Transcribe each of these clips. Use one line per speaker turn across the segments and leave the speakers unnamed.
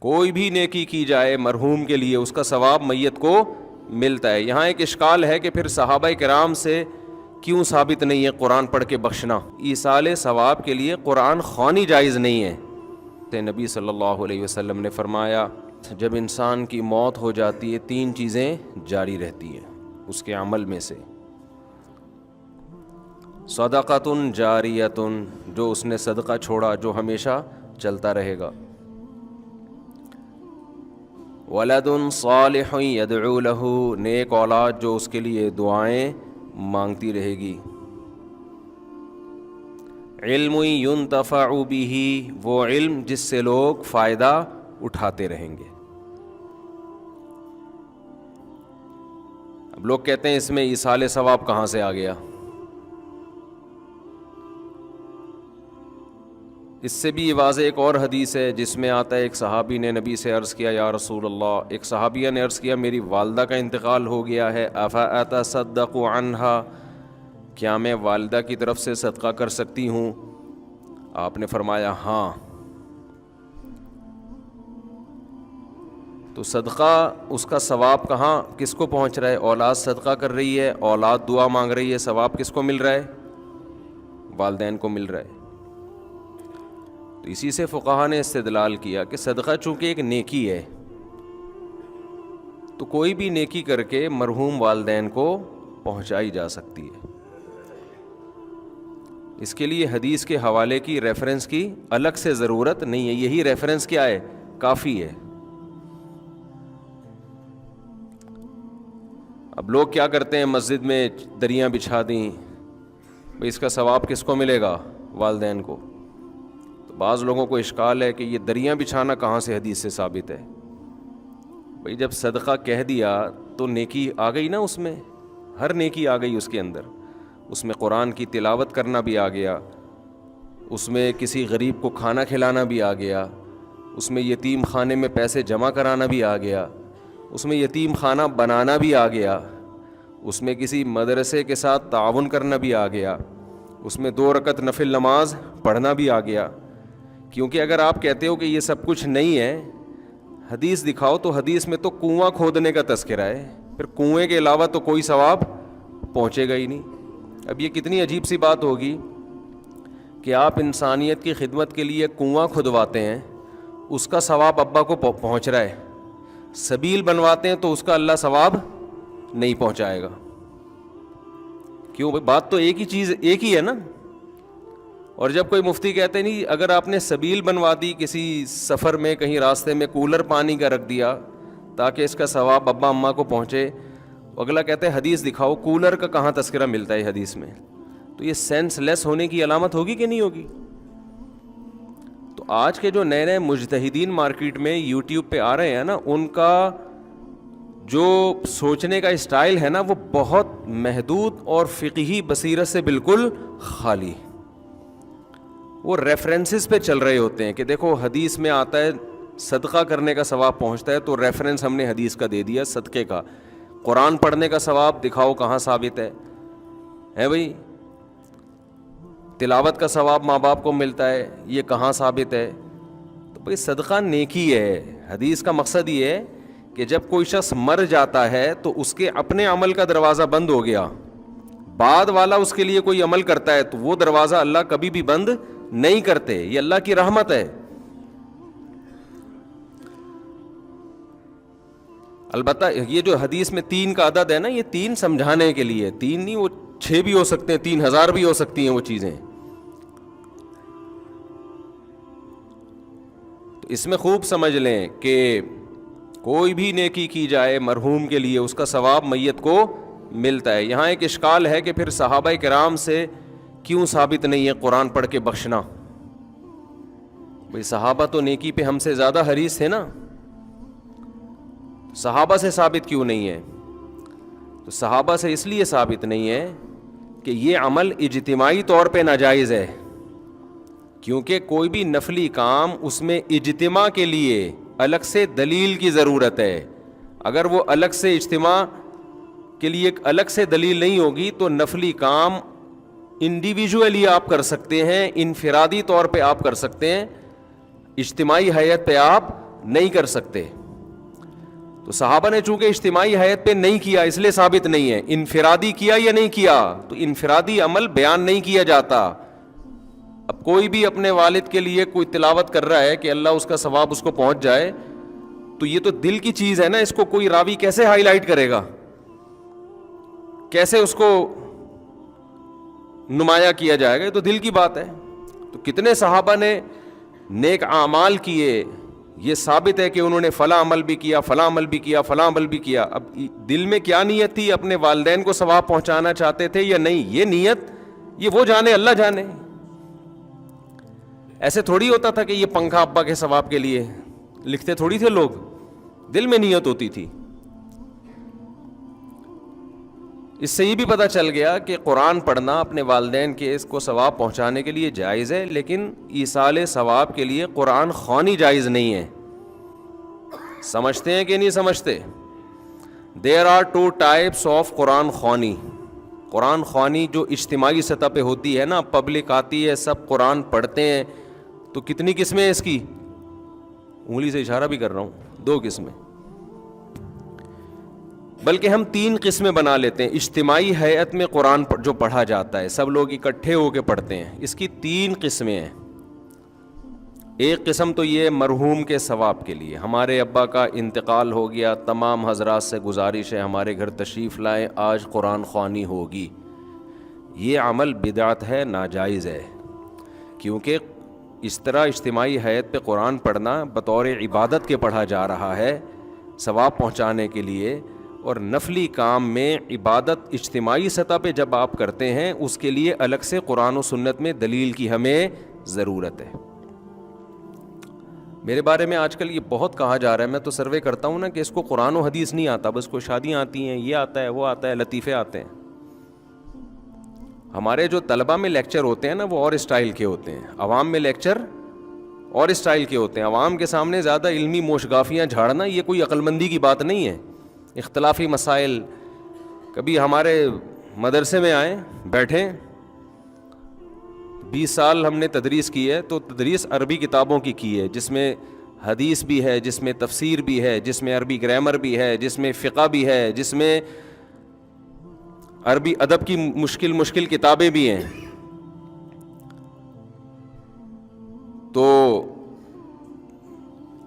کوئی بھی نیکی کی جائے مرحوم کے لیے اس کا ثواب میت کو ملتا ہے۔ یہاں ایک اشکال ہے کہ پھر صحابہ کرام سے کیوں ثابت نہیں ہے قرآن پڑھ کے بخشنا؟ ایصال ثواب کے لیے قرآن خوانی جائز نہیں ہے۔ نبی صلی اللہ علیہ وسلم نے فرمایا جب انسان کی موت ہو جاتی ہے 3 چیزیں جاری رہتی ہیں اس کے عمل میں سے، صدقۃ جاریۃ، جو اس نے صدقہ چھوڑا جو ہمیشہ چلتا رہے گا، ولد صالح یدعو لہ، نیک اولاد جو اس کے لیے دعائیں مانگتی رہے گی، علم ینتفع بہ، وہ علم جس سے لوگ فائدہ اٹھاتے رہیں گے۔ اب لوگ کہتے ہیں اس میں ایصال ثواب کہاں سے آ گیا؟ اس سے بھی واضح ایک اور حدیث ہے جس میں آتا ہے ایک صحابی نے نبی سے عرض کیا یا رسول اللہ، ایک صحابیہ نے عرض کیا میری والدہ کا انتقال ہو گیا ہے، افاتصدق عنہا، کیا میں والدہ کی طرف سے صدقہ کر سکتی ہوں؟ آپ نے فرمایا ہاں۔ تو صدقہ اس کا ثواب کہاں کس کو پہنچ رہا ہے؟ اولاد صدقہ کر رہی ہے، اولاد دعا مانگ رہی ہے، ثواب کس کو مل رہا ہے؟ والدین کو مل رہا ہے۔ تو اسی سے فقہا نے استدلال کیا کہ صدقہ چونکہ ایک نیکی ہے تو کوئی بھی نیکی کر کے مرحوم والدین کو پہنچائی جا سکتی ہے۔ اس کے لیے حدیث کے حوالے کی ریفرنس کی الگ سے ضرورت نہیں ہے، یہی ریفرنس کیا ہے؟ کافی ہے۔ اب لوگ کیا کرتے ہیں مسجد میں دریاں بچھا دیں، بھئی اس کا ثواب کس کو ملے گا؟ والدین کو۔ تو بعض لوگوں کو اشکال ہے کہ یہ دریاں بچھانا کہاں سے حدیث سے ثابت ہے؟ بھئی جب صدقہ کہہ دیا تو نیکی آ گئی نا، اس میں ہر نیکی آ گئی اس کے اندر، اس میں قرآن کی تلاوت کرنا بھی آ گیا، اس میں کسی غریب کو کھانا کھلانا بھی آ گیا، اس میں یتیم خانے میں پیسے جمع کرانا بھی آ گیا، اس میں یتیم خانہ بنانا بھی آ گیا، اس میں کسی مدرسے کے ساتھ تعاون کرنا بھی آ گیا، اس میں 2 رکعت نفل نماز پڑھنا بھی آ گیا۔ کیونکہ اگر آپ کہتے ہو کہ یہ سب کچھ نہیں ہے، حدیث دکھاؤ تو حدیث میں تو کنواں کھودنے کا تذکرہ ہے، پھر کنویں کے علاوہ تو کوئی ثواب پہنچے گا ہی نہیں۔ اب یہ کتنی عجیب سی بات ہوگی کہ آپ انسانیت کی خدمت کے لیے کنواں کھدواتے ہیں، اس کا ثواب ابا کو پہنچ رہا ہے، سبیل بنواتے ہیں تو اس کا اللہ ثواب نہیں پہنچائے گا۔ کیوں؟ بات تو ایک ہی چیز ایک ہی ہے نا۔ اور جب کوئی مفتی کہتے نہیں اگر آپ نے سبیل بنوا دی کسی سفر میں کہیں راستے میں کولر پانی کا رکھ دیا تاکہ اس کا ثواب ابا اماں کو پہنچے، اگلا کہتے ہیں حدیث دکھاؤ، کولر کا کہاں تذکرہ ملتا ہے حدیث میں؟ تو یہ سینس لیس ہونے کی علامت ہوگی کہ نہیں ہوگی؟ تو آج کے جو نئے نئے مجتہدین مارکیٹ میں یوٹیوب پہ آ رہے ہیں نا، ان کا جو سوچنے کا اسٹائل ہے نا وہ بہت محدود اور فقہی بصیرت سے بالکل خالی، وہ ریفرنسز پہ چل رہے ہوتے ہیں کہ دیکھو حدیث میں آتا ہے صدقہ کرنے کا ثواب پہنچتا ہے تو ریفرنس ہم نے حدیث کا دے دیا صدقے کا، قرآن پڑھنے کا ثواب دکھاؤ کہاں ثابت ہے بھئی، تلاوت کا ثواب ماں باپ کو ملتا ہے یہ کہاں ثابت ہے؟ تو بھئی صدقہ نیکی ہے۔ حدیث کا مقصد یہ ہے کہ جب کوئی شخص مر جاتا ہے تو اس کے اپنے عمل کا دروازہ بند ہو گیا، بعد والا اس کے لیے کوئی عمل کرتا ہے تو وہ دروازہ اللہ کبھی بھی بند نہیں کرتے، یہ اللہ کی رحمت ہے۔ البتہ یہ جو حدیث میں 3 کا عدد ہے نا، یہ 3 سمجھانے کے لیے، 3 نہیں، وہ 6 بھی ہو سکتے ہیں، 3000 بھی ہو سکتی ہیں وہ چیزیں۔ تو اس میں خوب سمجھ لیں کہ کوئی بھی نیکی کی جائے مرحوم کے لیے اس کا ثواب میت کو ملتا ہے۔ یہاں ایک اشکال ہے کہ پھر صحابہ کرام سے کیوں ثابت نہیں ہے قرآن پڑھ کے بخشنا؟ بھئی صحابہ تو نیکی پہ ہم سے زیادہ حریص تھے نا، صحابہ سے ثابت کیوں نہیں ہے؟ تو صحابہ سے اس لیے ثابت نہیں ہے کہ یہ عمل اجتماعی طور پہ ناجائز ہے، کیونکہ کوئی بھی نفلی کام اس میں اجتماع کے لیے الگ سے دلیل کی ضرورت ہے۔ اگر وہ الگ سے اجتماع کے لیے ایک الگ سے دلیل نہیں ہوگی تو نفلی کام انڈیویجولی آپ کر سکتے ہیں، انفرادی طور پہ آپ کر سکتے ہیں، اجتماعی حیت پہ آپ نہیں کر سکتے. تو صحابہ نے چونکہ اجتماعی حیت پہ نہیں کیا اس لیے ثابت نہیں ہے. انفرادی کیا یا نہیں کیا, تو انفرادی عمل بیان نہیں کیا جاتا. اب کوئی بھی اپنے والد کے لیے کوئی تلاوت کر رہا ہے کہ اللہ اس کا ثواب اس کو پہنچ جائے, تو یہ تو دل کی چیز ہے نا, اس کو کوئی راوی کیسے ہائی لائٹ کرے گا, کیسے اس کو نمایاں کیا جائے گا, یہ تو دل کی بات ہے. تو کتنے صحابہ نے نیک اعمال کیے, یہ ثابت ہے کہ انہوں نے فلاں عمل بھی کیا, فلاں عمل بھی کیا, فلاں عمل بھی کیا. اب دل میں کیا نیت تھی, اپنے والدین کو ثواب پہنچانا چاہتے تھے یا نہیں, یہ نیت یہ وہ جانے, اللہ جانے. ایسے تھوڑی ہوتا تھا کہ یہ پنکھا ابا کے ثواب کے لیے لکھتے تھوڑی تھے لوگ, دل میں نیت ہوتی تھی. اس سے یہ بھی پتہ چل گیا کہ قرآن پڑھنا اپنے والدین کے اس کو ثواب پہنچانے کے لیے جائز ہے, لیکن ایصال ثواب کے لیے قرآن خوانی جائز نہیں ہے. سمجھتے ہیں کہ نہیں سمجھتے؟ There are two types of Quran خوانی. قرآن خوانی جو اجتماعی سطح پہ ہوتی ہے نا, پبلک آتی ہے, سب قرآن پڑھتے ہیں, تو کتنی قسمیں ہیں اس کی, انگلی سے اشارہ بھی کر رہا ہوں, 2 قسمیں, بلکہ ہم 3 قسمیں بنا لیتے ہیں. اجتماعی ہیئت میں قرآن جو پڑھا جاتا ہے, سب لوگ اکٹھے ہو کے پڑھتے ہیں, اس کی 3 قسمیں ہیں. ایک قسم تو یہ مرحوم کے ثواب کے لیے, ہمارے ابا کا انتقال ہو گیا, تمام حضرات سے گزارش ہے ہمارے گھر تشریف لائیں, آج قرآن خوانی ہوگی. یہ عمل بدعت ہے, ناجائز ہے, کیونکہ اس طرح اجتماعی ہیئت پہ قرآن پڑھنا بطور عبادت کے پڑھا جا رہا ہے ثواب پہنچانے کے لیے, اور نفلی کام میں عبادت اجتماعی سطح پہ جب آپ کرتے ہیں اس کے لیے الگ سے قرآن و سنت میں دلیل کی ہمیں ضرورت ہے. میرے بارے میں آج کل یہ بہت کہا جا رہا ہے, میں تو سروے کرتا ہوں نا کہ اس کو قرآن و حدیث نہیں آتا, بس کو شادیاں آتی ہیں, یہ آتا ہے, وہ آتا ہے, لطیفے آتے ہیں. ہمارے جو طلبہ میں لیکچر ہوتے ہیں نا وہ اور اسٹائل کے ہوتے ہیں, عوام میں لیکچر اور اسٹائل کے ہوتے ہیں. عوام کے سامنے زیادہ علمی موشگافیاں جھاڑنا یہ کوئی عقل مندی کی بات نہیں ہے. اختلافی مسائل, کبھی ہمارے مدرسے میں آئیں بیٹھیں, 20 سال ہم نے تدریس کی ہے, تو تدریس عربی کتابوں کی ہے, جس میں حدیث بھی ہے, جس میں تفسیر بھی ہے, جس میں عربی گرامر بھی ہے, جس میں فقہ بھی ہے, جس میں عربی ادب کی مشکل کتابیں بھی ہیں. تو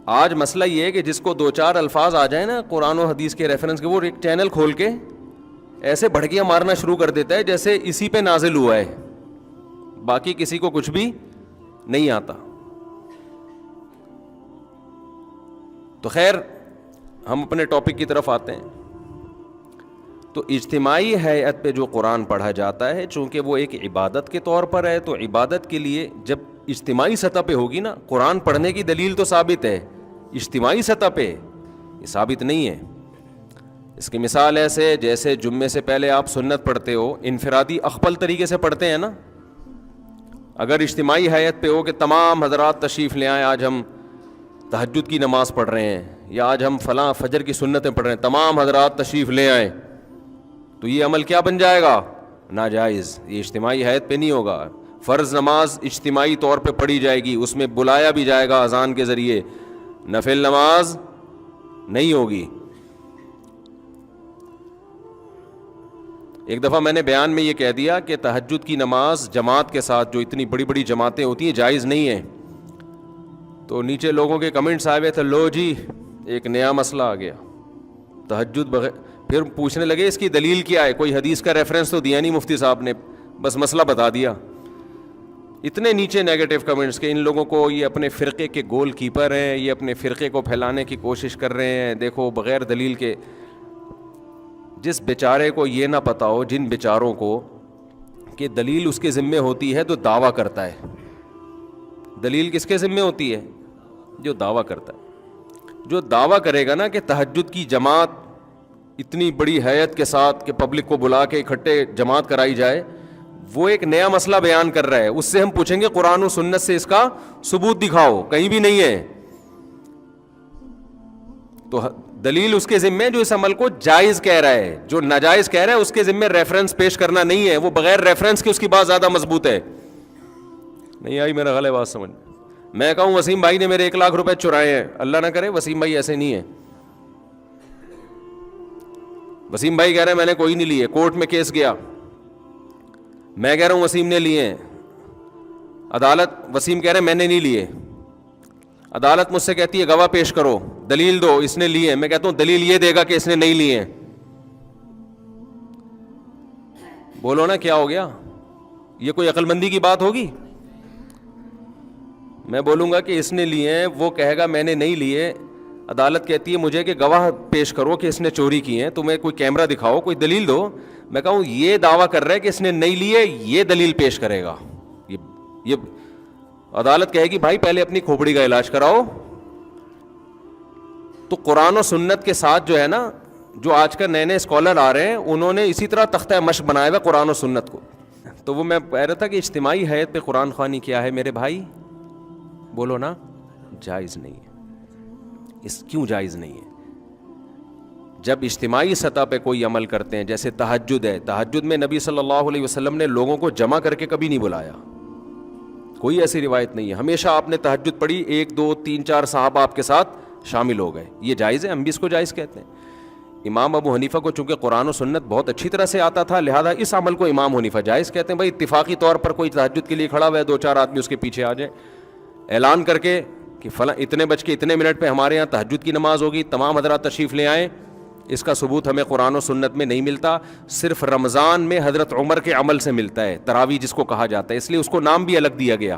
آج مسئلہ یہ ہے کہ جس کو 2-4 الفاظ آ جائیں نا قرآن و حدیث کے ریفرنس کے, وہ ایک چینل کھول کے ایسے بھڑکیاں مارنا شروع کر دیتا ہے جیسے اسی پہ نازل ہوا ہے, باقی کسی کو کچھ بھی نہیں آتا. تو خیر ہم اپنے ٹاپک کی طرف آتے ہیں. تو اجتماعی ہیئت پہ جو قرآن پڑھا جاتا ہے, چونکہ وہ ایک عبادت کے طور پر ہے, تو عبادت کے لیے جب اجتماعی سطح پہ ہوگی نا, قرآن پڑھنے کی دلیل تو ثابت ہے, اجتماعی سطح پہ یہ ثابت نہیں ہے. اس کی مثال ایسے جیسے جمعے سے پہلے آپ سنت پڑھتے ہو, انفرادی اخپل طریقے سے پڑھتے ہیں نا. اگر اجتماعی حیت پہ ہو کہ تمام حضرات تشریف لے آئیں, آج ہم تہجد کی نماز پڑھ رہے ہیں, یا آج ہم فلاں فجر کی سنتیں پڑھ رہے ہیں, تمام حضرات تشریف لے آئیں, تو یہ عمل کیا بن جائے گا؟ ناجائز. یہ اجتماعی حیت پہ نہیں ہوگا. فرض نماز اجتماعی طور پہ پڑھی جائے گی, اس میں بلایا بھی جائے گا اذان کے ذریعے, نفل نماز نہیں ہوگی. ایک دفعہ میں نے بیان میں یہ کہہ دیا کہ تہجد کی نماز جماعت کے ساتھ, جو اتنی بڑی بڑی جماعتیں ہوتی ہیں, جائز نہیں ہے. تو نیچے لوگوں کے کمنٹس آئے ہوئے تھے, لو جی ایک نیا مسئلہ آ گیا, تہجد بغیر. پھر پوچھنے لگے اس کی دلیل کیا ہے, کوئی حدیث کا ریفرنس تو دیا نہیں مفتی صاحب نے, بس مسئلہ بتا دیا. اتنے نیچے نیگیٹو کمنٹس کہ ان لوگوں کو یہ اپنے فرقے کے گول کیپر ہیں, یہ اپنے فرقے کو پھیلانے کی کوشش کر رہے ہیں. دیکھو بغیر دلیل کے, جس بیچارے کو یہ نہ پتا ہو, جن بیچاروں کو کہ دلیل اس کے ذمے ہوتی ہے تو دعویٰ کرتا ہے. دلیل کس کے ذمے ہوتی ہے؟ جو دعویٰ کرتا ہے. جو دعویٰ کرے گا نا کہ تہجد کی جماعت اتنی بڑی حیت کے ساتھ کہ پبلک کو بلا کے اکٹھے جماعت کرائی جائے, وہ ایک نیا مسئلہ بیان کر رہا ہے. اس سے ہم پوچھیں گے قرآن و سنت سے اس کا ثبوت دکھاؤ, کہیں بھی نہیں ہے. تو دلیل اس کے ذمے جو اس عمل کو جائز کہہ رہا ہے, جو ناجائز کہہ رہا ہے اس کے ذمے ریفرنس پیش کرنا نہیں ہے. وہ بغیر ریفرنس کے اس کی بات زیادہ مضبوط ہے. نہیں آئی میرا غلط بات سمجھ؟ میں کہوں وسیم بھائی نے میرے 1,00,000 روپے چرائے ہیں، اللہ نہ کرے وسیم بھائی ایسے نہیں ہے. وسیم بھائی کہہ رہے ہیں میں نے کوئی نہیں لیے، کورٹ میں کیس گیا، میں کہہ رہا ہوں وسیم نے لیے ہیں، عدالت وسیم کہہ رہے ہیں میں نے نہیں لیے، عدالت مجھ سے کہتی ہے گواہ پیش کرو، دلیل دو اس نے لیے ہیں، میں کہتا ہوں دلیل یہ دے گا کہ اس نے نہیں لیے ہیں. بولو نا کیا ہو گیا؟ یہ کوئی عقل مندی کی بات ہوگی؟ میں بولوں گا کہ اس نے لیے ہیں، وہ کہے گا میں نے نہیں لیے، عدالت کہتی ہے مجھے کہ گواہ پیش کرو کہ اس نے چوری کی ہیں، تمہیں کوئی کیمرہ دکھاؤ، کوئی دلیل دو. میں کہوں یہ دعویٰ کر رہا ہے کہ اس نے نہیں لیے، یہ دلیل پیش کرے گا. یہ عدالت کہے گی بھائی پہلے اپنی کھوپڑی کا علاج کراؤ. تو قرآن و سنت کے ساتھ جو ہے نا، جو آج کل نئے نئے اسکالر آ رہے ہیں انہوں نے اسی طرح تختہ مشق بنایا ہوا قرآن و سنت کو. تو وہ میں کہہ رہا تھا کہ اجتماعی حیت پہ قرآن خوانی کیا ہے میرے بھائی؟ بولو نا، جائز نہیں ہے. اس کیوں جائز نہیں ہے؟ جب اجتماعی سطح پہ کوئی عمل کرتے ہیں، جیسے تہجد ہے، تہجد میں نبی صلی اللہ علیہ وسلم نے لوگوں کو جمع کر کے کبھی نہیں بلایا، کوئی ایسی روایت نہیں ہے. ہمیشہ آپ نے تہجد پڑھی، 1 2 3 4 صحابہ آپ کے ساتھ شامل ہو گئے، یہ جائز ہے، ہم بھی اس کو جائز کہتے ہیں. امام ابو حنیفہ کو چونکہ قرآن و سنت بہت اچھی طرح سے آتا تھا، لہذا اس عمل کو امام حنیفہ جائز کہتے ہیں. بھائی اتفاقی طور پر کوئی تہجد کے لیے کھڑا ہوا ہے، 2 4 آدمی اس کے پیچھے آ جائیں، اعلان کر کے کہ فلاں اتنے بج کے اتنے منٹ پہ ہمارے یہاں تہجد کی نماز ہوگی، تمام حضرات تشریف لے آئیں. اس کا ثبوت ہمیں قرآن و سنت میں نہیں ملتا، صرف رمضان میں حضرت عمر کے عمل سے ملتا ہے، تراویح جس کو کہا جاتا ہے، اس لیے اس کو نام بھی الگ دیا گیا.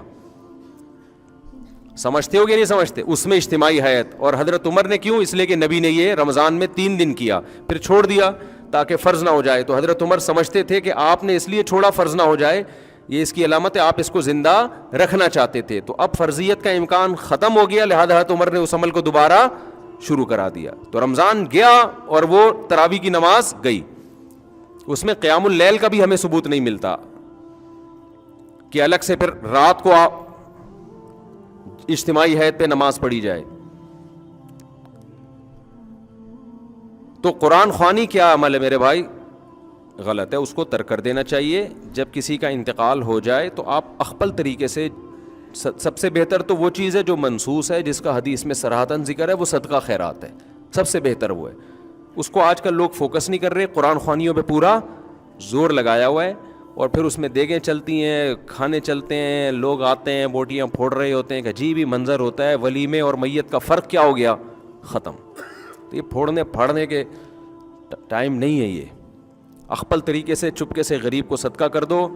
سمجھتے ہو کہ نہیں سمجھتے؟ اس میں اجتماعی حیت. اور حضرت عمر نے کیوں؟ اس لیے کہ نبی نے یہ رمضان میں 3 دن کیا، پھر چھوڑ دیا تاکہ فرض نہ ہو جائے. تو حضرت عمر سمجھتے تھے کہ آپ نے اس لیے چھوڑا فرض نہ ہو جائے، یہ اس کی علامت ہے، آپ اس کو زندہ رکھنا چاہتے تھے. تو اب فرضیت کا امکان ختم ہو گیا، لہذا حضرت عمر نے اس عمل کو دوبارہ شروع کرا دیا. تو رمضان گیا اور وہ تراویح کی نماز گئی. اس میں قیام اللیل کا بھی ہمیں ثبوت نہیں ملتا کہ الگ سے پھر رات کو اجتماعی حیت پہ نماز پڑھی جائے. تو قرآن خوانی کیا عمل ہے میرے بھائی؟ غلط ہے، اس کو ترک کر دینا چاہیے. جب کسی کا انتقال ہو جائے تو آپ اخپل طریقے سے، سب سے بہتر تو وہ چیز ہے جو منصوص ہے، جس کا حدیث میں صراحتاً ذکر ہے، وہ صدقہ خیرات ہے. سب سے بہتر وہ ہے. اس کو آج کل لوگ فوکس نہیں کر رہے، قرآن خوانیوں پہ پورا زور لگایا ہوا ہے، اور پھر اس میں دیگیں چلتی ہیں، کھانے چلتے ہیں، لوگ آتے ہیں بوٹیاں پھوڑ رہے ہوتے ہیں، کہ عجیب ہی منظر ہوتا ہے. ولیمے اور میت کا فرق کیا ہو گیا؟ ختم. تو یہ پھوڑنے پھاڑنے کے ٹائم نہیں ہے. یہ اخپل طریقے سے چپکے سے غریب کو صدقہ کر دو،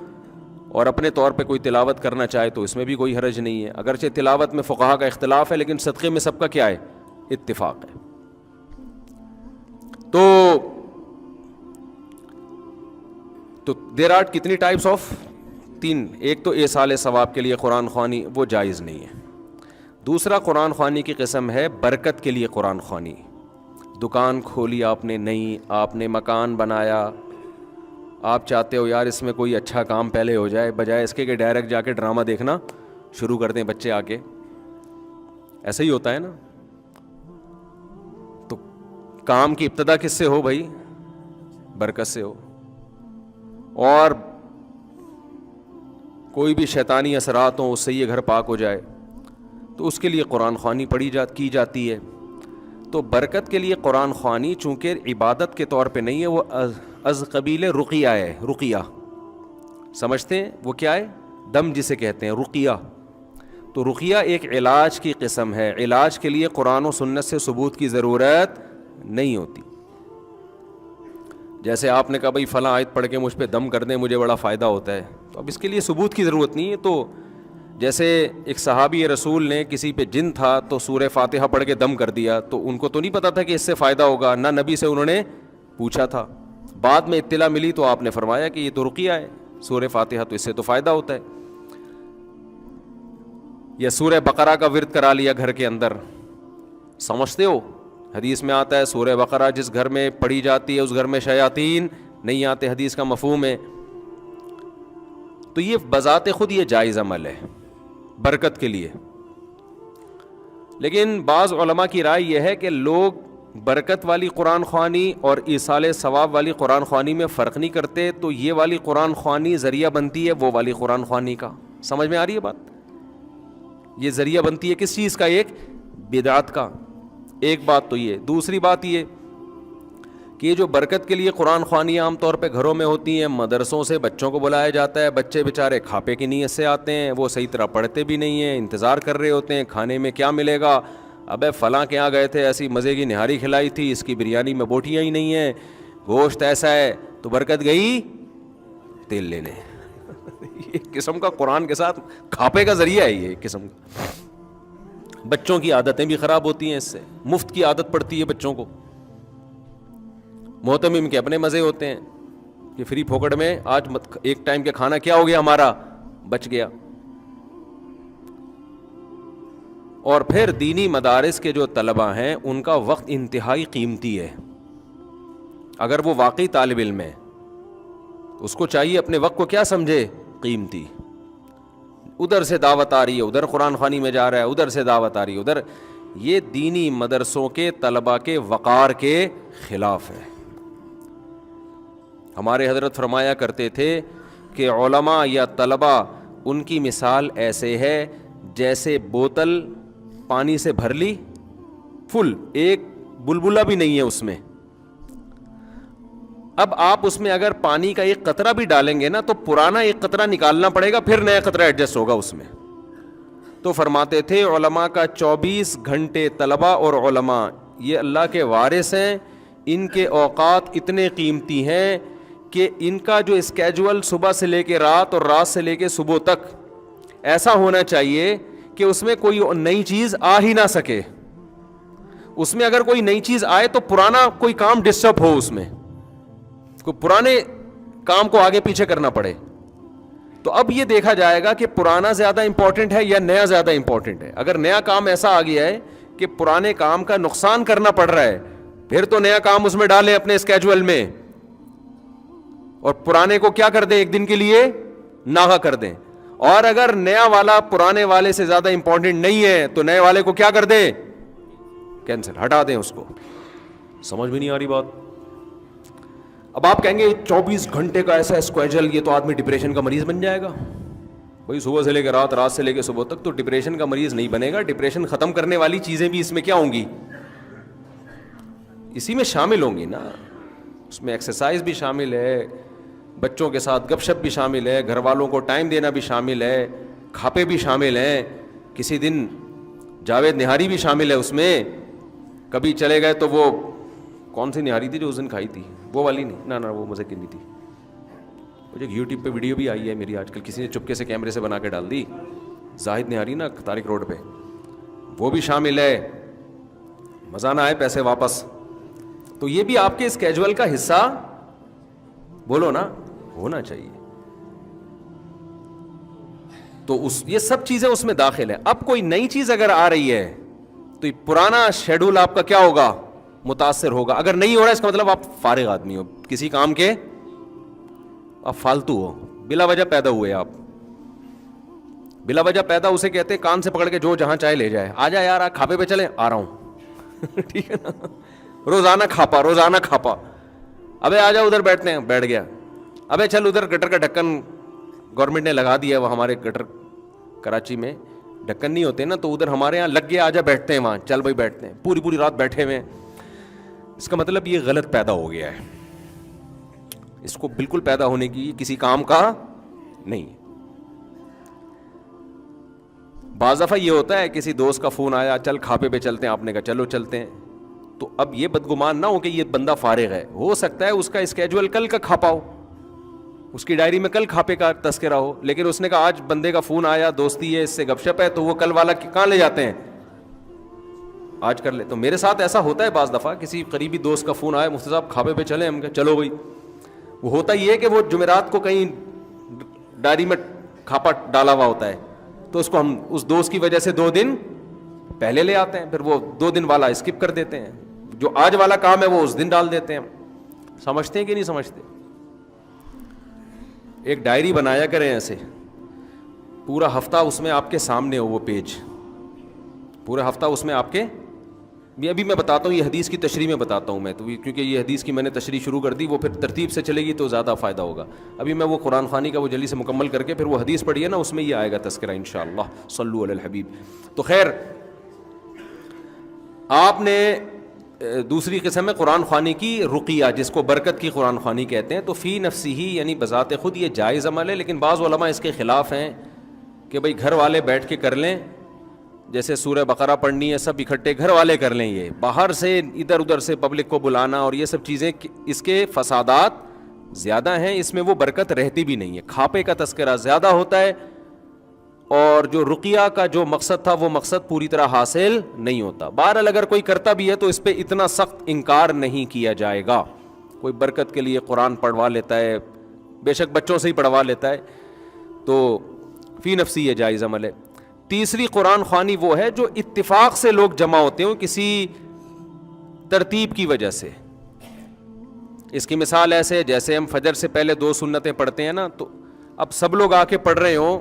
اور اپنے طور پہ کوئی تلاوت کرنا چاہے تو اس میں بھی کوئی حرج نہیں ہے. اگرچہ تلاوت میں فقہا کا اختلاف ہے، لیکن صدقے میں سب کا کیا ہے؟ اتفاق ہے. تو دیر آر کتنی ٹائپس آف 3. ایک تو ایصال ثواب کے لیے قرآن خوانی، وہ جائز نہیں ہے. دوسرا قرآن خوانی کی قسم ہے برکت کے لیے قرآن خوانی. دکان کھولی آپ نے نئی، آپ نے مکان بنایا، آپ چاہتے ہو یار اس میں کوئی اچھا کام پہلے ہو جائے، بجائے اس کے کہ ڈائریکٹ جا کے ڈرامہ دیکھنا شروع کر دیں بچے آ کے. ایسا ہی ہوتا ہے نا. تو کام کی ابتدا کس سے ہو بھائی؟ برکت سے ہو. اور کوئی بھی شیطانی اثرات ہوں اس سے یہ گھر پاک ہو جائے، تو اس کے لیے قرآن خوانی کی جاتی ہے. تو برکت کے لیے قرآن خوانی چونکہ عبادت کے طور پہ نہیں ہے، وہ از قبیل رقیہ ہے. رقیہ سمجھتے ہیں؟ وہ کیا ہے؟ دم جسے کہتے ہیں، رقیہ. تو رقیہ ایک علاج کی قسم ہے. علاج کے لیے قرآن و سنت سے ثبوت کی ضرورت نہیں ہوتی. جیسے آپ نے کہا بھائی فلاں آیت پڑھ کے مجھ پہ دم کر دیں، مجھے بڑا فائدہ ہوتا ہے، تو اب اس کے لیے ثبوت کی ضرورت نہیں ہے. تو جیسے ایک صحابی رسول نے کسی پہ جن تھا تو سورہ فاتحہ پڑھ کے دم کر دیا، تو ان کو تو نہیں پتا تھا کہ اس سے فائدہ ہوگا، نہ نبی سے انہوں نے پوچھا تھا. بعد میں اطلاع ملی تو آپ نے فرمایا کہ یہ تو رقیہ ہے، سورہ فاتحہ، تو اس سے تو فائدہ ہوتا ہے. یا سورہ بقرہ کا ورد کرا لیا گھر کے اندر. سمجھتے ہو؟ حدیث میں آتا ہے سورہ بقرہ جس گھر میں پڑھی جاتی ہے اس گھر میں شیاطین نہیں آتے، حدیث کا مفہوم ہے. تو یہ بذات خود یہ جائز عمل ہے برکت کے لیے. لیکن بعض علماء کی رائے یہ ہے کہ لوگ برکت والی قرآن خوانی اور ایصال ثواب والی قرآن خوانی میں فرق نہیں کرتے، تو یہ والی قرآن خوانی ذریعہ بنتی ہے وہ والی قرآن خوانی کا. سمجھ میں آ رہی ہے بات؟ یہ ذریعہ بنتی ہے کس چیز کا؟ ایک بدعت کا. ایک بات تو یہ. دوسری بات یہ کہ یہ جو برکت کے لیے قرآن خوانیاں عام طور پہ گھروں میں ہوتی ہیں, مدرسوں سے بچوں کو بلایا جاتا ہے, بچے بیچارے کھاپے کی نیت سے آتے ہیں, وہ صحیح طرح پڑھتے بھی نہیں ہیں, انتظار کر رہے ہوتے ہیں کھانے میں کیا ملے گا. ابے فلاں کے یہاں گئے تھے, ایسی مزے کی نہاری کھلائی تھی, اس کی بریانی میں بوٹیاں ہی نہیں ہیں, گوشت ایسا ہے, تو برکت گئی تیل لینے. یہ قسم کا قرآن کے ساتھ کھاپے کا ذریعہ ہے, یہ قسم کا. بچوں کی عادتیں بھی خراب ہوتی ہیں اس سے, مفت کی عادت پڑتی ہے بچوں کو. محتمم کے اپنے مزے ہوتے ہیں کہ فری پھوکٹ میں آج ایک ٹائم کا کھانا کیا ہو گیا ہمارا, بچ گیا. اور پھر دینی مدارس کے جو طلبہ ہیں ان کا وقت انتہائی قیمتی ہے. اگر وہ واقعی طالب علم ہے اس کو چاہیے اپنے وقت کو کیا سمجھے, قیمتی. ادھر سے دعوت آ رہی ہے, ادھر قرآن خوانی میں جا رہا ہے, ادھر سے دعوت آ رہی ہے, ادھر. یہ دینی مدرسوں کے طلبہ کے وقار کے خلاف ہے. ہمارے حضرت فرمایا کرتے تھے کہ علماء یا طلبہ ان کی مثال ایسے ہے جیسے بوتل پانی سے بھر لی فل, ایک بلبلہ بھی نہیں ہے اس میں. اب آپ اس میں اگر پانی کا ایک قطرہ بھی ڈالیں گے نا تو پرانا ایک قطرہ نکالنا پڑے گا, پھر نیا قطرہ ایڈجسٹ ہوگا اس میں. تو فرماتے تھے علماء کا 24 گھنٹے طلبہ اور علماء یہ اللہ کے وارث ہیں, ان کے اوقات اتنے قیمتی ہیں کہ ان کا جو اسکیجول صبح سے لے کے رات اور رات سے لے کے صبح تک ایسا ہونا چاہیے کہ اس میں کوئی نئی چیز آ ہی نہ سکے. اس میں اگر کوئی نئی چیز آئے تو پرانا کوئی کام ڈسٹرب ہو, اس میں کوئی پرانے کام کو آگے پیچھے کرنا پڑے. تو اب یہ دیکھا جائے گا کہ پرانا زیادہ امپورٹنٹ ہے یا نیا زیادہ امپورٹنٹ ہے. اگر نیا کام ایسا آ گیا ہے کہ پرانے کام کا نقصان کرنا پڑ رہا ہے, پھر تو نیا کام اس میں ڈالیں اپنے اسکیجول میں, اور پرانے کو کیا کر دیں, ایک دن کے لیے ناغا کر دیں. اور اگر نیا والا پرانے والے سے زیادہ امپورٹنٹ نہیں ہے تو نئے والے کو کیا کر دیں, کینسل, ہٹا دیں اس کو. سمجھ بھی نہیں آ رہی بات. اب آپ کہیں گے 24 گھنٹے کا ایسا اسکیجول, یہ تو آدمی ڈپریشن کا مریض بن جائے گا. بھائی صبح سے لے کے رات, رات سے لے کے صبح تک, تو ڈپریشن کا مریض نہیں بنے گا. ڈپریشن ختم کرنے والی چیزیں بھی اس میں کیا ہوں گی, اسی میں شامل ہوں گی نا. اس میں ایکسرسائز بھی شامل ہے, بچوں کے ساتھ گپ شپ بھی شامل ہے, گھر والوں کو ٹائم دینا بھی شامل ہے, کھاپے بھی شامل ہیں. کسی دن جاوید نہاری بھی شامل ہے اس میں. کبھی چلے گئے تو وہ کون سی نہاری تھی جو اس دن کھائی تھی, وہ والی نہیں, نہ وہ مزے کی نہیں تھی. مجھے یوٹیوب پہ ویڈیو بھی آئی ہے میری آج کل, کسی نے چپکے سے کیمرے سے بنا کے ڈال دی, زاہد نہاری نا طارق روڈ پہ, وہ بھی شامل ہے. مزہ نہ آئے پیسے واپس. تو یہ بھی آپ کے اسکیجول کا حصہ بولو نا ہونا چاہیے. تو یہ سب چیزیں اس میں داخل ہیں. اب کوئی نئی چیز اگر آ رہی ہے تو پرانا شیڈول آپ کا کیا ہوگا, متاثر ہوگا. اگر نہیں ہو رہا اس کا مطلب آپ فارغ آدمی ہو, کسی کام کے آپ فالتو ہو, بلا وجہ پیدا ہوئے آپ. بلا وجہ پیدا اسے کہتے ہیں کان سے پکڑ کے جو جہاں چاہے لے جائے, آ جا یار کھاپے پہ چلیں, آ رہا ہوں. ٹھیک ہے نا, روزانہ کھاپا, روزانہ کھاپا. ابے آ جا ادھر بیٹھتے ہیں, بیٹھ گیا. ابے چل ادھر گٹر کا ڈھکن گورنمنٹ نے لگا دیا, وہ ہمارے گٹر کراچی میں ڈھکن نہیں ہوتے نا, تو ادھر ہمارے یہاں لگ گیا, آ جا بیٹھتے ہیں وہاں. چل بھائی بیٹھتے ہیں, پوری پوری رات بیٹھے ہوئے. اس کا مطلب یہ غلط پیدا ہو گیا ہے. اس کو بالکل پیدا ہونے کی کسی کام کا نہیں. بعض دفعہ یہ ہوتا ہے کسی دوست کا فون آیا, چل کھاپے پہ چلتے ہیں, آپ نے کہا چلو چلتے ہیں. تو اب یہ بدگمان نہ ہو کہ یہ بندہ فارغ ہے, ہو سکتا ہے اس کا اسکیجول کل کا کھاپا ہو, اس کی ڈائری میں کل کھاپے کا تذکرہ ہو, لیکن اس نے کہا آج بندے کا فون آیا, دوستی ہے, اس سے گپ شپ ہے, تو وہ کل والا کہاں لے جاتے ہیں, آج کر لے. تو میرے ساتھ ایسا ہوتا ہے بعض دفعہ, کسی قریبی دوست کا فون آیا, مفتی صاحب کھاپے پہ چلیں, ہم کہا چلو بھائی. وہ ہوتا یہ ہے کہ وہ جمعرات کو کہیں ڈائری میں کھاپا ڈالا ہوا ہوتا ہے, تو اس کو ہم اس دوست کی وجہ سے 2 دن پہلے لے آتے ہیں, پھر وہ 2 دن والا اسکپ کر دیتے ہیں, جو آج والا کام ہے وہ اس دن ڈال دیتے ہیں. سمجھتے ہیں کہ نہیں سمجھتے؟ ایک ڈائری بنایا کریں ایسے, پورا ہفتہ اس میں آپ کے سامنے ہو وہ پیج, پورا ہفتہ اس میں آپ کے یہ ابھی میں بتاتا ہوں، یہ حدیث کی تشریح میں بتاتا ہوں میں تو، کیونکہ یہ حدیث کی میں نے تشریح شروع کر دی، وہ پھر ترتیب سے چلے گی تو زیادہ فائدہ ہوگا. ابھی میں وہ قرآن خوانی کا وہ جلدی سے مکمل کر کے پھر وہ حدیث پڑھی ہے نا، اس میں یہ آئے گا تذکرہ انشاءاللہ. صلو علی الحبیب. تو خیر، آپ نے دوسری قسم ہے قرآن خوانی کی رقیہ، جس کو برکت کی قرآن خوانی کہتے ہیں. تو فی نفسی ہی یعنی بذات خود یہ جائز عمل ہے، لیکن بعض علماء اس کے خلاف ہیں کہ بھئی گھر والے بیٹھ کے کر لیں، جیسے سورہ بقرہ پڑھنی ہے سب اکٹھے گھر والے کر لیں. یہ باہر سے ادھر ادھر سے پبلک کو بلانا اور یہ سب چیزیں، اس کے فسادات زیادہ ہیں، اس میں وہ برکت رہتی بھی نہیں ہے. کھاپے کا تذکرہ زیادہ ہوتا ہے، اور جو رقیہ کا جو مقصد تھا وہ مقصد پوری طرح حاصل نہیں ہوتا. بہرحال اگر کوئی کرتا بھی ہے تو اس پہ اتنا سخت انکار نہیں کیا جائے گا. کوئی برکت کے لیے قرآن پڑھوا لیتا ہے، بے شک بچوں سے ہی پڑھوا لیتا ہے، تو فی نفسی یہ جائز عمل ہے. تیسری قرآن خوانی وہ ہے جو اتفاق سے لوگ جمع ہوتے ہوں کسی ترتیب کی وجہ سے. اس کی مثال ایسے ہے جیسے ہم فجر سے پہلے 2 سنتیں پڑھتے ہیں نا، تو اب سب لوگ آ کے پڑھ رہے ہوں،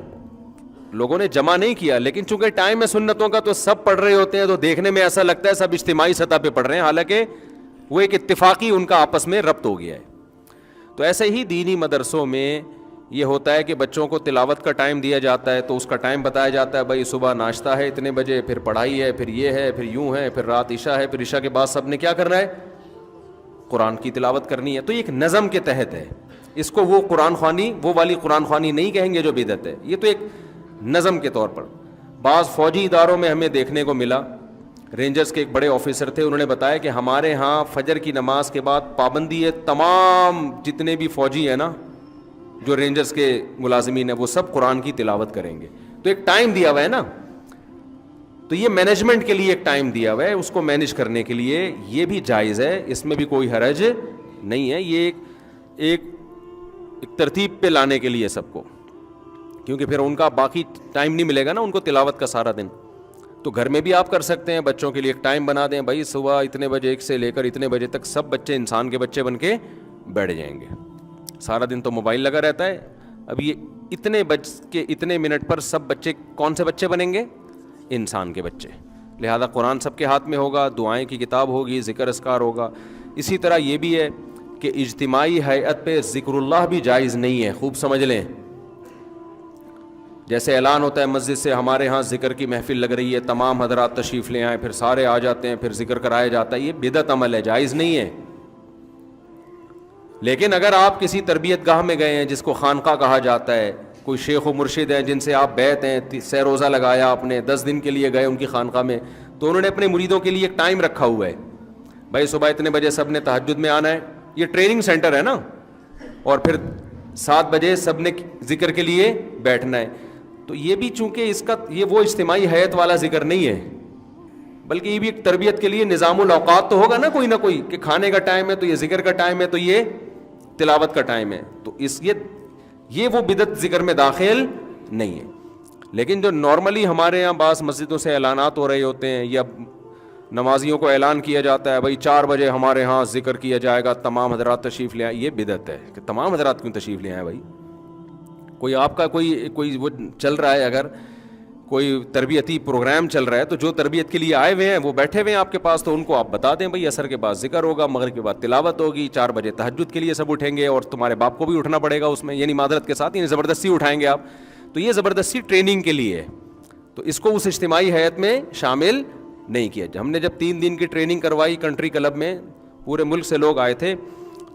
لوگوں نے جمع نہیں کیا، لیکن چونکہ ٹائم ہے سنتوں کا تو سب پڑھ رہے ہوتے ہیں، تو دیکھنے میں ایسا لگتا ہے سب اجتماعی سطح پہ پڑھ رہے ہیں، حالانکہ وہ ایک اتفاقی ان کا آپس میں ربط ہو گیا ہے. تو ایسے ہی دینی مدرسوں میں یہ ہوتا ہے کہ بچوں کو تلاوت کا ٹائم دیا جاتا ہے، تو اس کا ٹائم بتایا جاتا ہے، بھائی صبح ناشتہ ہے اتنے بجے، پھر پڑھائی ہے، پھر یہ ہے، پھر یوں ہے، پھر رات عشاء ہے، پھر عشاء کے بعد سب نے کیا کرنا ہے، قرآن کی تلاوت کرنی ہے. تو یہ ایک نظم کے تحت ہے. اس کو وہ قرآن خوانی، وہ والی قرآن خوانی نہیں کہیں گے جو بدعت ہے، یہ تو ایک نظم کے طور پر. بعض فوجی اداروں میں ہمیں دیکھنے کو ملا، رینجرز کے ایک بڑے آفیسر تھے، انہوں نے بتایا کہ ہمارے ہاں فجر کی نماز کے بعد پابندی ہے، تمام جتنے بھی فوجی ہیں نا، جو رینجرز کے ملازمین ہیں، وہ سب قرآن کی تلاوت کریں گے. تو ایک ٹائم دیا ہوا ہے نا، تو یہ مینجمنٹ کے لیے ایک ٹائم دیا ہوا ہے، اس کو مینج کرنے کے لیے یہ بھی جائز ہے، اس میں بھی کوئی حرج نہیں ہے. یہ ایک ترتیب پہ لانے کے لیے سب کو، کیونکہ پھر ان کا باقی ٹائم نہیں ملے گا نا ان کو تلاوت کا سارا دن. تو گھر میں بھی آپ کر سکتے ہیں، بچوں کے لیے ایک ٹائم بنا دیں، بھائی صبح اتنے بجے 1 سے لے کر اتنے بجے تک سب بچے انسان کے بچے بن کے بیٹھ جائیں گے. سارا دن تو موبائل لگا رہتا ہے، اب یہ اتنے بج کے اتنے منٹ پر سب بچے کون سے بچے بنیں گے، انسان کے بچے. لہذا قرآن سب کے ہاتھ میں ہوگا، دعائیں کی کتاب ہوگی، ذکر اذکار ہوگا. اسی طرح یہ بھی ہے کہ اجتماعی ہیئت پہ ذکر اللہ بھی جائز نہیں ہے، خوب سمجھ لیں. جیسے اعلان ہوتا ہے مسجد سے ہمارے ہاں ذکر کی محفل لگ رہی ہے، تمام حضرات تشریف لے آئیں، پھر سارے آ جاتے ہیں، پھر ذکر کرایا جاتا ہے، یہ بدعت عمل ہے، جائز نہیں ہے. لیکن اگر آپ کسی تربیت گاہ میں گئے ہیں جس کو خانقاہ کہا جاتا ہے، کوئی شیخ و مرشد ہیں جن سے آپ بیعت ہیں، سہ روزہ لگایا آپ نے، 10 دن کے لیے گئے ان کی خانقاہ میں، تو انہوں نے اپنے مریدوں کے لیے ایک ٹائم رکھا ہوا ہے، بھائی صبح اتنے بجے سب نے تہجد میں آنا ہے، یہ ٹریننگ سینٹر ہے نا، اور پھر 7 بجے سب نے ذکر کے لیے بیٹھنا ہے. تو یہ بھی چونکہ اس کا یہ وہ اجتماعی حیت والا ذکر نہیں ہے، بلکہ یہ بھی ایک تربیت کے لیے نظام الاوقات تو ہوگا نا کوئی نہ کوئی، کہ کھانے کا ٹائم ہے تو یہ ذکر کا ٹائم ہے، تو یہ تلاوت کا ٹائم ہے. تو یہ وہ بدعت ذکر میں داخل نہیں ہے. لیکن جو نارملی ہمارے یہاں بعض مسجدوں سے اعلانات ہو رہے ہوتے ہیں، یا نمازیوں کو اعلان کیا جاتا ہے بھائی 4 بجے ہمارے ہاں ذکر کیا جائے گا، تمام حضرات تشریف لے آئیں، یہ بدعت ہے. کہ تمام حضرات کیوں تشریف لے آئیں بھائی؟ کوئی آپ کا کوئی وہ چل رہا ہے، اگر کوئی تربیتی پروگرام چل رہا ہے تو جو تربیت کے لیے آئے ہوئے ہیں وہ بیٹھے ہوئے ہیں آپ کے پاس، تو ان کو آپ بتا دیں بھائی عصر کے بعد ذکر ہوگا، مغرب کے بعد تلاوت ہوگی، 4 بجے تہجد کے لیے سب اٹھیں گے، اور تمہارے باپ کو بھی اٹھنا پڑے گا اس میں، یعنی معذرت کے ساتھ، یعنی زبردستی اٹھائیں گے آپ. تو یہ زبردستی ٹریننگ کے لیے ہے، تو اس کو اس اجتماعی حیات میں شامل نہیں کیا. ہم نے جب 3 دن کی ٹریننگ کروائی کنٹری کلب میں، پورے ملک سے لوگ آئے تھے،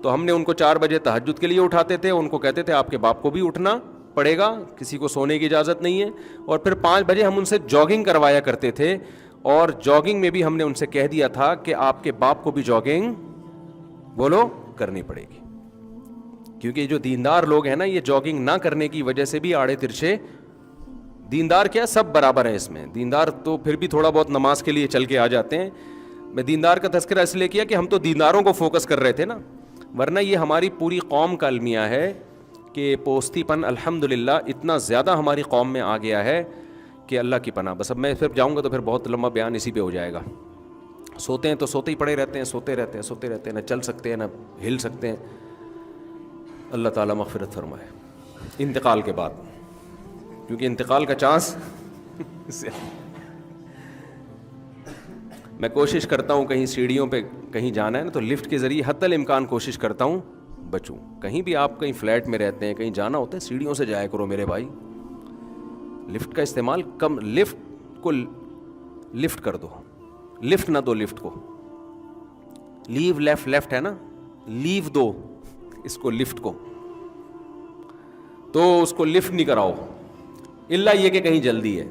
تو ہم نے ان کو 4 بجے تہجد کے لیے اٹھاتے تھے، ان کو کہتے تھے آپ کے باپ کو بھی اٹھنا پڑے گا، کسی کو سونے کی اجازت نہیں ہے. اور پھر 5 بجے ہم ان سے جاگنگ کروایا کرتے تھے، اور جاگنگ میں بھی ہم نے ان سے کہہ دیا تھا کہ آپ کے باپ کو بھی جاگنگ بولو کرنی پڑے گی. کیونکہ جو دیندار لوگ ہیں نا، یہ جاگنگ نہ کرنے کی وجہ سے بھی آڑے ترچھے، دیندار کیا سب برابر ہیں اس میں، دیندار تو پھر بھی تھوڑا بہت نماز کے لیے چل کے آ جاتے ہیں. میں دیندار کا تذکرہ اس لیے کیا کہ ہم تو دینداروں کو فوکس کر رہے تھے نا، ورنہ یہ ہماری پوری قوم کا المیہ ہے کہ پوستی پن الحمدللہ اتنا زیادہ ہماری قوم میں آ گیا ہے کہ اللہ کی پناہ. بس اب میں پھر جاؤں گا تو پھر بہت لمبا بیان اسی پہ ہو جائے گا. سوتے ہیں تو سوتے ہی پڑے رہتے ہیں، سوتے رہتے ہیں، نہ چل سکتے ہیں نہ ہل سکتے ہیں. اللہ تعالیٰ مغفرت فرمائے انتقال کے بعد، کیونکہ انتقال کا چانس میں کوشش کرتا ہوں کہیں سیڑھیوں پہ کہیں جانا ہے نا تو لفٹ کے ذریعے حتی الامکان کوشش کرتا ہوں بچوں. کہیں بھی آپ کہیں فلیٹ میں رہتے ہیں, کہیں جانا ہوتا ہے, سیڑھیوں سے جایا کرو میرے بھائی. لفٹ کا استعمال کم, لفٹ کو لفٹ کر دو, لفٹ نہ دو لفٹ کو. لیو لیفٹ, لیفٹ ہے نا, لیو دو اس کو لفٹ کو, تو اس کو لفٹ نہیں کراؤ الا یہ کہ کہیں جلدی ہے.